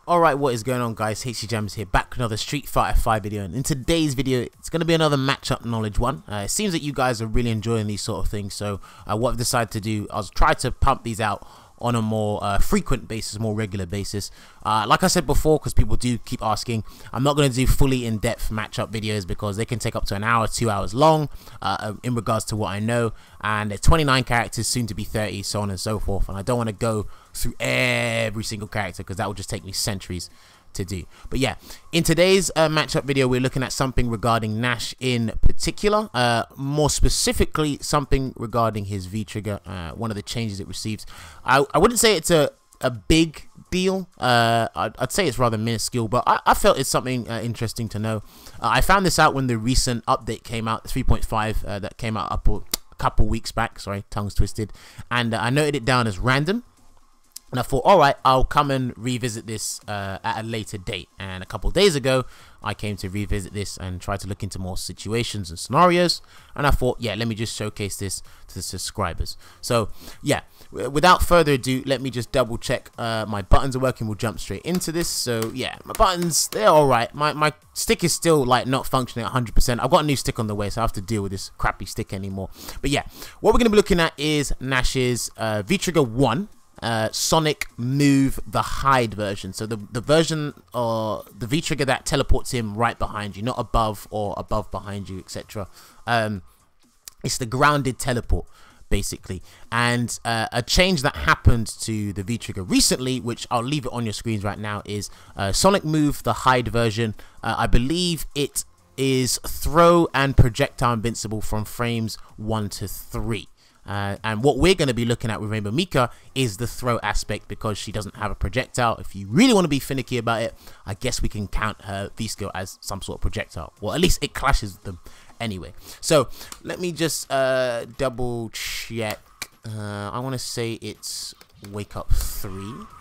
Alright, what is going on, guys? HC Jams here, back with another Street Fighter 5 video, and in today's video it's going to be another matchup knowledge one. It seems that you guys are really enjoying these sort of things, so what I've decided to do is try to pump these out on a more frequent basis, more regular basis. Like I said before, because people do keep asking, I'm not going to do fully in-depth matchup videos because they can take up to an hour, 2 hours long in regards to what I know, and there's 29 characters, soon to be 30, so on and so forth, and I don't want to go through every single character because that would just take me centuries to do. But yeah, in today's matchup video we're looking at something regarding Nash in particular, more specifically something regarding his V-trigger, one of the changes it receives. I wouldn't say it's a big deal, I'd say it's rather minuscule, but I felt it's something interesting to know. I found this out when the recent update came out, 3.5, that came out a couple weeks back, sorry, tongue's twisted, and I noted it down as random. And I thought, alright, I'll come and revisit this at a later date. And a couple of days ago, I came to revisit this and try to look into more situations and scenarios. And I thought, yeah, let me just showcase this to the subscribers. So, yeah, without further ado, let me just double check my buttons are working. We'll jump straight into this. So, yeah, my buttons, they're alright. My stick is still, like, not functioning at 100%. I've got a new stick on the way, so I have to deal with this crappy stick anymore. But, yeah, what we're going to be looking at is Nash's V-Trigger 1. Sonic Move, the hide version. So the version or the V-trigger that teleports him right behind you, not above or above behind you, etc. It's the grounded teleport, basically. And a change that happened to the V-trigger recently, which I'll leave it on your screens right now, is Sonic Move, the hide version. I believe it is throw and projectile invincible from frames 1 to 3. And what we're going to be looking at with R.Mika is the throw aspect, because she doesn't have a projectile. If you really want to be finicky about it, I guess we can count her V-skill as some sort of projectile, or at least it clashes with them anyway. So let me just double check. I want to say it's wakeup 3.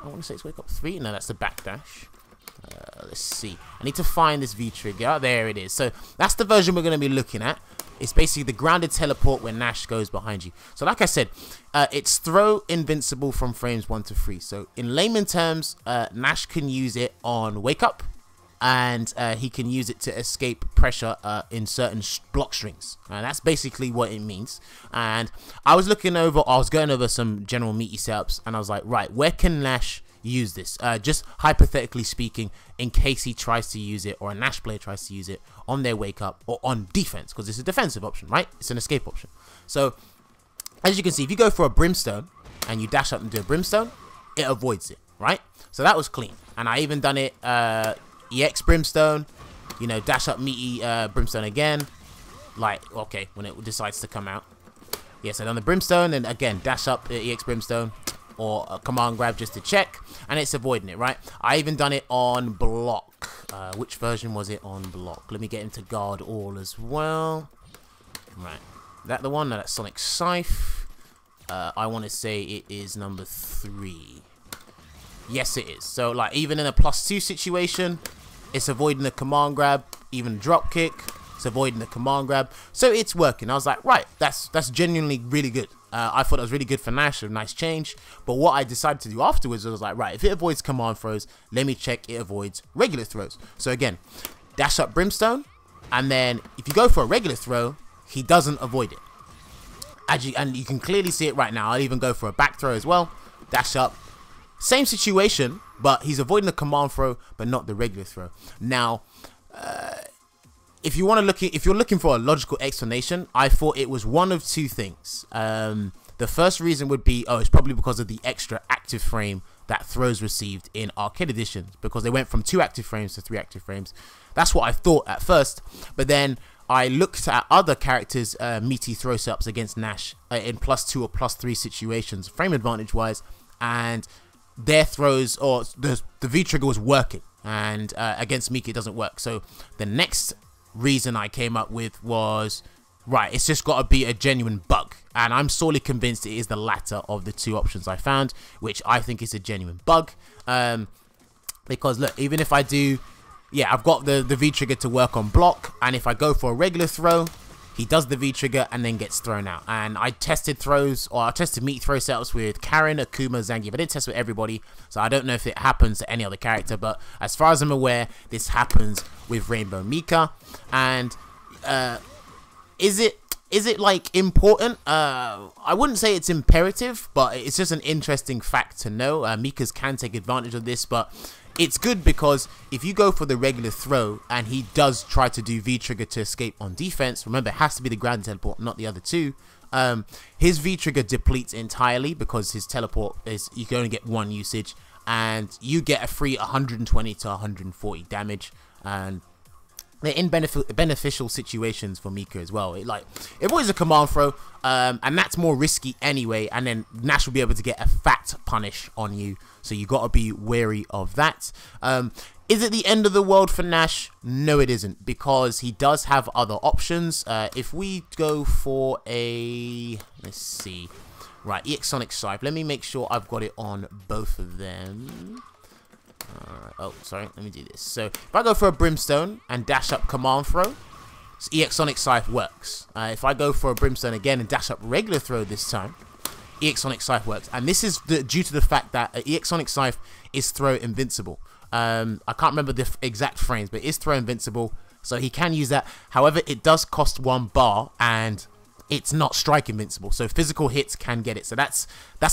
I want to say it's wakeup 3. No, that's the backdash. Let's see. I need to find this V-trigger. There it is. So that's the version we're going to be looking at. It's basically the grounded teleport when Nash goes behind you. So like I said, it's throw invincible from frames 1 to 3. So in layman terms, Nash can use it on wake up, and he can use it to escape pressure in certain block strings. That's basically what it means. And I was going over some general meaty setups, and I was like, right, where can Nash use this? Just hypothetically speaking, in case he tries to use it, or a Nash player tries to use it on their wake up or on defense, because it's a defensive option, right? It's an escape option. So as you can see, if you go for a brimstone and you dash up and do a brimstone, it avoids it, right? So that was clean. And I even done it EX brimstone, you know, dash up meaty brimstone again, like, okay, when it decides to come out. Yes, I done the brimstone, and again dash up EX brimstone, or a command grab just to check, and it's avoiding it, right? I even done it on block. Which version was it on block? Let me get into guard all as well. Right, that the one? No, that's Sonic Scythe. I want to say it is number 3. Yes, it is. So, like, even in a +2 situation, it's avoiding the command grab. Even drop kick, it's avoiding the command grab. So it's working. I was like, right, that's genuinely really good. I thought it was really good for Nash, a nice change. But what I decided to do afterwards was like, right, if it avoids command throws, let me check it avoids regular throws. So again, dash up brimstone, and then if you go for a regular throw, he doesn't avoid it. And you can clearly see it right now. I'll even go for a back throw as well. Dash up, same situation, but he's avoiding the command throw, but not the regular throw. Now, if you're looking for a logical explanation, I thought it was one of two things. The first reason would be, it's probably because of the extra active frame that throws received in arcade editions, because they went from 2 active frames to 3 active frames. That's what I thought at first, but then I looked at other characters' meaty throw setups against Nash in +2 or +3 situations, frame advantage wise, and their throws, or the V-trigger was working, and against Mika it doesn't work. So the next reason I came up with was, right, it's just got to be a genuine bug, and I'm sorely convinced it is the latter of the 2 options I found, which I think is a genuine bug. Because look, even if I do, yeah, I've got the V-trigger to work on block, and if I go for a regular throw, he does the V trigger and then gets thrown out. And I tested throws, or I tested meat throw setups with Karen, Akuma, Zangief. I didn't test with everybody, so I don't know if it happens to any other character, but as far as I'm aware, this happens with R.Mika. And is it like important? I wouldn't say it's imperative, but it's just an interesting fact to know. Mikas can take advantage of this, but it's good because if you go for the regular throw and he does try to do V-trigger to escape on defense, remember it has to be the ground teleport, not the other two. His V-trigger depletes entirely because his teleport is, you can only get one usage, and you get a free 120 to 140 damage. And they're in beneficial situations for Mika as well. It avoids a command throw, and that's more risky anyway, and then Nash will be able to get a fat punish on you, so you got to be wary of that. Is it the end of the world for Nash? No, it isn't, because he does have other options. If we go for a, let's see, right, EX Sonic Scythe, let me make sure I've got it on both of them. Oh, sorry, let me do this. So if I go for a Brimstone and dash up command throw, EX Sonic Scythe works. If I go for a Brimstone again and dash up regular throw this time, EX Sonic Scythe works. And this is due to the fact that EX Sonic Scythe is throw invincible. I can't remember the exact frames, but it is throw invincible, so he can use that. However, it does cost 1 bar, and it's not strike invincible, so physical hits can get it. So that's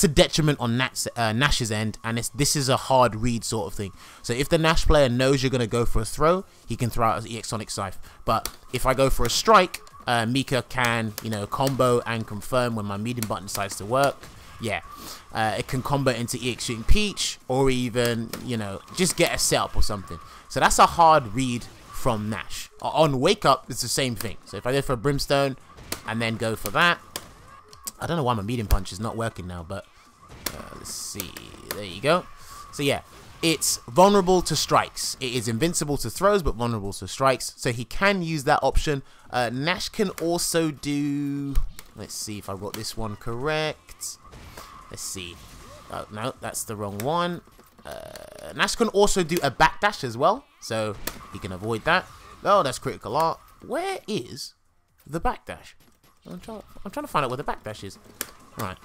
a detriment on Nash's end, and this is a hard read sort of thing. So if the Nash player knows you're going to go for a throw, he can throw out his EX Sonic Scythe. But if I go for a strike, Mika can, you know, combo and confirm when my medium button decides to work. Yeah, it can combo into EX Shooting Peach, or even, you know, just get a setup or something. So that's a hard read from Nash. On Wake Up, it's the same thing. So if I go for a Brimstone and then go for that, I don't know why my medium punch is not working now, but let's see, there you go. So yeah, it's vulnerable to strikes. It is invincible to throws, but vulnerable to strikes, so he can use that option. Nash can also do, let's see if I've got this one correct. Let's see, oh no, that's the wrong one. Nash can also do a backdash as well, so he can avoid that. Oh, that's critical art. Where is the backdash? I'm trying to find out where the backdash is. Right.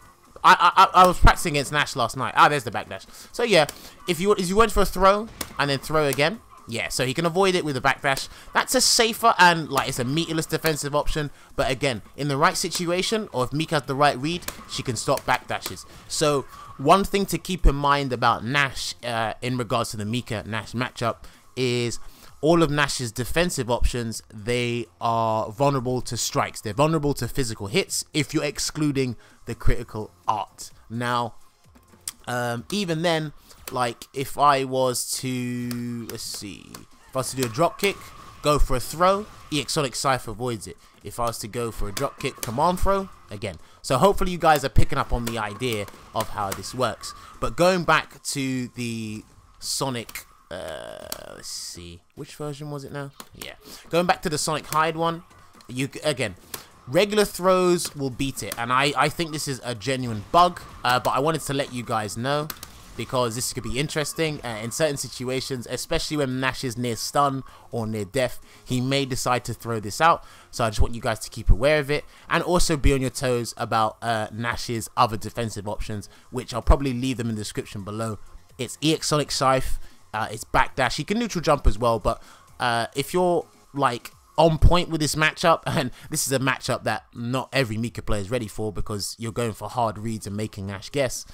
I was practicing against Nash last night. Ah, there's the backdash. So yeah, if you went for a throw and then throw again, yeah, so he can avoid it with a backdash. That's a safer and it's a meterless defensive option. But again, in the right situation, or if Mika has the right read, she can stop backdashes. So one thing to keep in mind about Nash in regards to the Mika Nash matchup is all of Nash's defensive options, they are vulnerable to strikes. They're vulnerable to physical hits if you're excluding the critical art. Now, even then, like if I was to, let's see, if I was to do a drop kick, go for a throw, EX Sonic Scythe avoids it. If I was to go for a drop kick, command throw, again. So hopefully you guys are picking up on the idea of how this works. But going back to the Sonic, let's see, which version was it now? Yeah, going back to the Sonic Hide one, again, regular throws will beat it, and I think this is a genuine bug, but I wanted to let you guys know because this could be interesting in certain situations, especially when Nash is near stun or near death. He may decide to throw this out, so I just want you guys to keep aware of it, and also be on your toes about Nash's other defensive options, which I'll probably leave them in the description below. It's EX Sonic Scythe, it's backdash. He can neutral jump as well, but if you're like on point with this matchup, and this is a matchup that not every Mika player is ready for because you're going for hard reads and making Nash guess,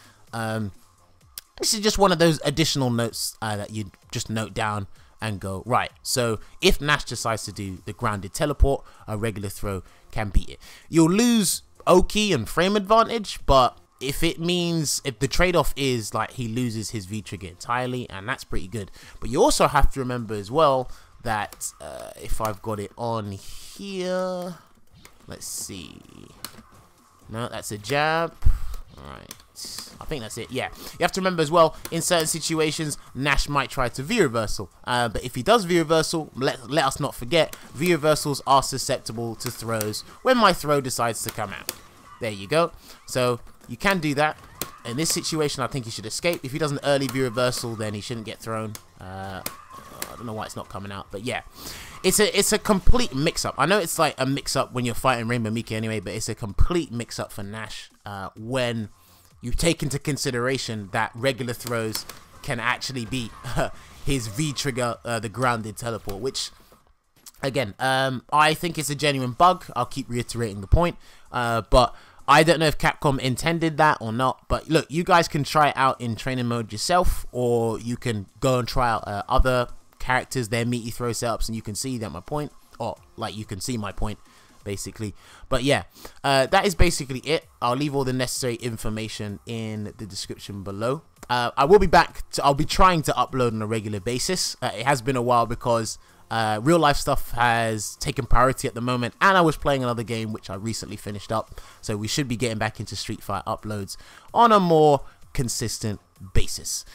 this is just one of those additional notes that you just note down and go, right, so if Nash decides to do the grounded teleport, a regular throw can beat it. You'll lose Oki and frame advantage, but if it means, if the trade-off is like he loses his V-trigger entirely, and that's pretty good. But you also have to remember as well that if I've got it on here, let's see, no, that's a jab. Alright, I think that's it. Yeah, you have to remember as well, in certain situations Nash might try to V-reversal, but if he does V-reversal, let us not forget, V-reversals are susceptible to throws when my throw decides to come out. There you go. So you can do that, in this situation, I think he should escape. If he does an early V reversal, then he shouldn't get thrown. I don't know why it's not coming out, but yeah, it's a complete mix-up. I know it's like a mix-up when you're fighting R.Mika anyway, but it's a complete mix-up for Nash when you take into consideration that regular throws can actually beat his V trigger, the grounded teleport, which again, I think it's a genuine bug. I'll keep reiterating the point, but I don't know if Capcom intended that or not. But look, you guys can try it out in training mode yourself, or you can go and try out other characters, their meaty throw setups, and you can see that my point, or like you can see my point basically. But yeah, that is basically it. I'll leave all the necessary information in the description below. I will be back. I'll be trying to upload on a regular basis. It has been a while because real life stuff has taken priority at the moment, and I was playing another game which I recently finished up, so we should be getting back into Street Fighter uploads on a more consistent basis.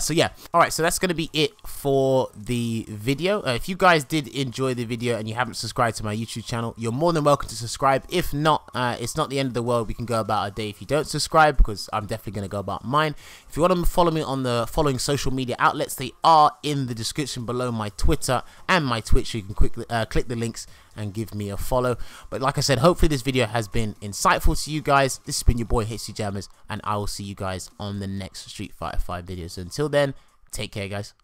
So yeah, alright, so that's going to be it for the video. If you guys did enjoy the video and you haven't subscribed to my YouTube channel, you're more than welcome to subscribe. If not, it's not the end of the world. We can go about our day if you don't subscribe, because I'm definitely going to go about mine. If you want to follow me on the following social media outlets, they are in the description below: my Twitter and my Twitch, so you can quickly click the links and give me a follow. But like I said, hopefully this video has been insightful to you guys. This has been your boy HCJammers, and I will see you guys on the next Street Fighter 5 video. So until then, take care, guys.